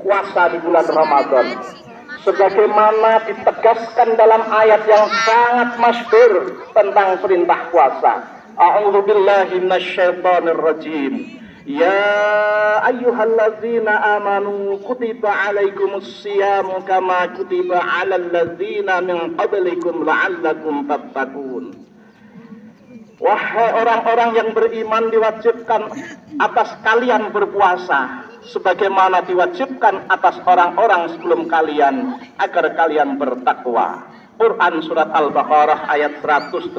puasa di bulan Ramadan. Sebagaimana ditegaskan dalam ayat yang sangat masyhur tentang perintah puasa. A'udzubillahi minasyaitonir rajim. Ya ayyuhalladzina amanu kutiba alaikumus syiyamu kama kutiba alal ladzina min qablikum la'allakum tattaqun. Wahai orang-orang yang beriman, diwajibkan atas kalian berpuasa sebagaimana diwajibkan atas orang-orang sebelum kalian agar kalian bertakwa. Quran surat Al-Baqarah ayat 183.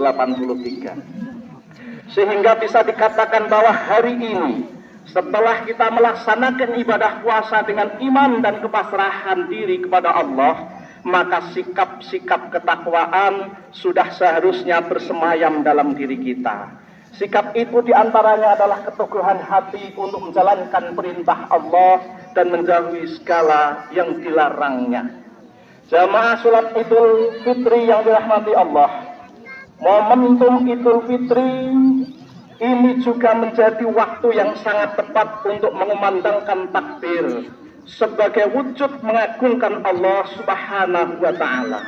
Sehingga bisa dikatakan bahwa hari ini setelah kita melaksanakan ibadah puasa dengan iman dan kepasrahan diri kepada Allah, maka sikap-sikap ketakwaan sudah seharusnya bersemayam dalam diri kita. Sikap itu diantaranya adalah keteguhan hati untuk menjalankan perintah Allah dan menjauhi segala yang dilarangnya. Jamaah salat Idul Fitri yang dirahmati Allah, momentum Idul Fitri ini juga menjadi waktu yang sangat tepat untuk mengumandangkan takbir sebagai wujud mengagungkan Allah Subhanahu wa Ta'ala.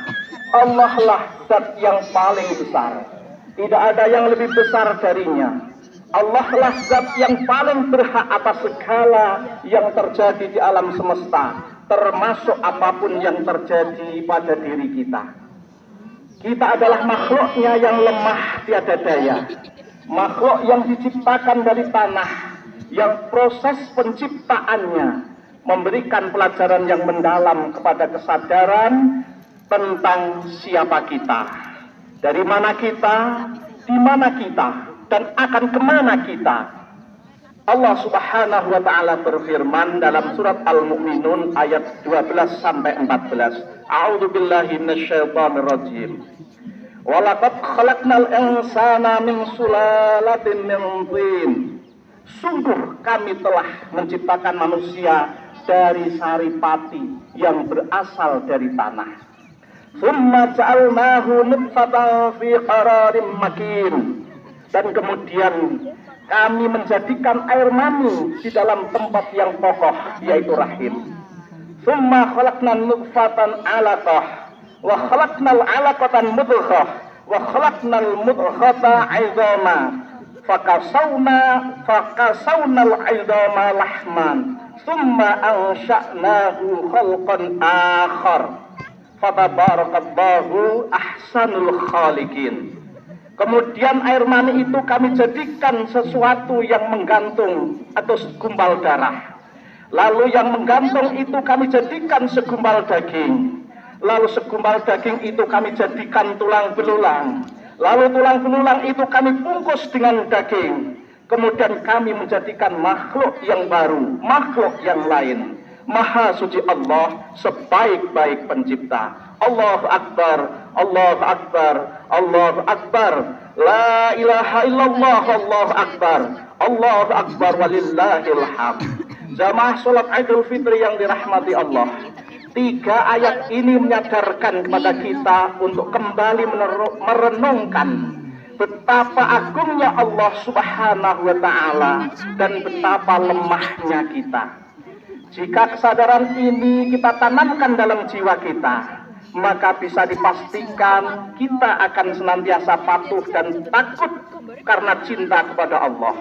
Allah lah zat yang paling besar, tidak ada yang lebih besar darinya. Allah lah zat yang paling berhak atas segala yang terjadi di alam semesta, termasuk apapun yang terjadi pada diri kita. Kita adalah makhluknya yang lemah tiada daya, makhluk yang diciptakan dari tanah, yang proses penciptaannya memberikan pelajaran yang mendalam kepada kesadaran tentang siapa kita, dari mana kita, di mana kita, dan akan kemana kita. Allah Subhanahu wa Ta'ala berfirman dalam surat Al-Mu'minun ayat 12 sampai 14. A'udzubillahi minasyaitonir rajim. Walaqad khalaqnal insana min sulalatin min tin. Sungguh kami telah menciptakan manusia dari saripati yang berasal dari tanah. Tsumma ja'alnahu nutfatan fi qararin makin. Dan kemudian kami menjadikan air mani di dalam tempat yang kokoh, yaitu rahim. Tsumma khalaqnan nutfatan 'alaqah wa khalaqnal 'alaqatan mudghah wa khalaqnal mudghata 'idhama fakasawnal 'idhama lahman tsumma ansha'nahu khalqan akhar fatabarakallahu ahsanul khaliqin. Kemudian air mani itu kami jadikan sesuatu yang menggantung atau segumpal darah. Lalu yang menggantung itu kami jadikan segumpal daging. Lalu segumpal daging itu kami jadikan tulang belulang. Lalu tulang belulang itu kami bungkus dengan daging. Kemudian kami menjadikan makhluk yang baru, makhluk yang lain. Maha suci Allah, sebaik-baik pencipta. Allahu Akbar, Allahu Akbar, Allahu Akbar. La ilaha illallah, Allahu Akbar, Allahu Akbar walillahil hamd. Jamaah salat Idul Fitri yang dirahmati Allah, 3 ayat ini menyadarkan kepada kita untuk kembali merenungkan betapa agungnya Allah Subhanahu wa Ta'ala dan betapa lemahnya kita. Jika kesadaran ini kita tanamkan dalam jiwa kita, maka bisa dipastikan kita akan senantiasa patuh dan takut karena cinta kepada Allah.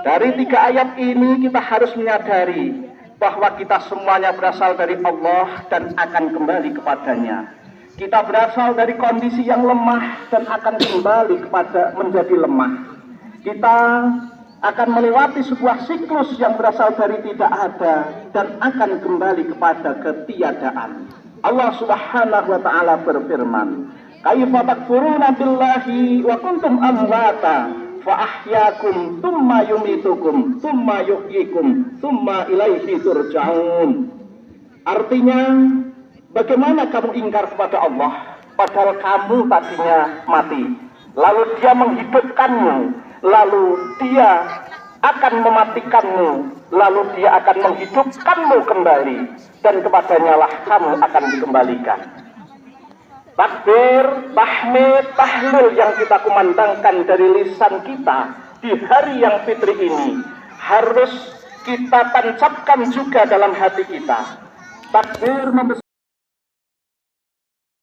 Dari 3 ayat ini kita harus menyadari bahwa kita semuanya berasal dari Allah dan akan kembali kepadanya. Kita berasal dari kondisi yang lemah dan akan kembali kepada menjadi lemah. Kita akan melewati sebuah siklus yang berasal dari tidak ada dan akan kembali kepada ketiadaan. Allah Subhanahu wa Ta'ala berfirman, "Kaifa takfuruna billahi wa kuntum amwata fa ahyakum tsumma yumitukum tsumma yuhyikum tsumma ilaihi turja'un." Artinya, bagaimana kamu ingkar kepada Allah padahal kamu tadinya mati, lalu Dia menghidupkanmu, lalu Dia akan mematikanmu, lalu Dia akan menghidupkanmu kembali, dan kepadanya lah kamu akan dikembalikan. Takbir, tahmid, tahlil yang kita kumandangkan dari lisan kita di hari yang fitri ini harus kita tancapkan juga dalam hati kita. Takbir membesar.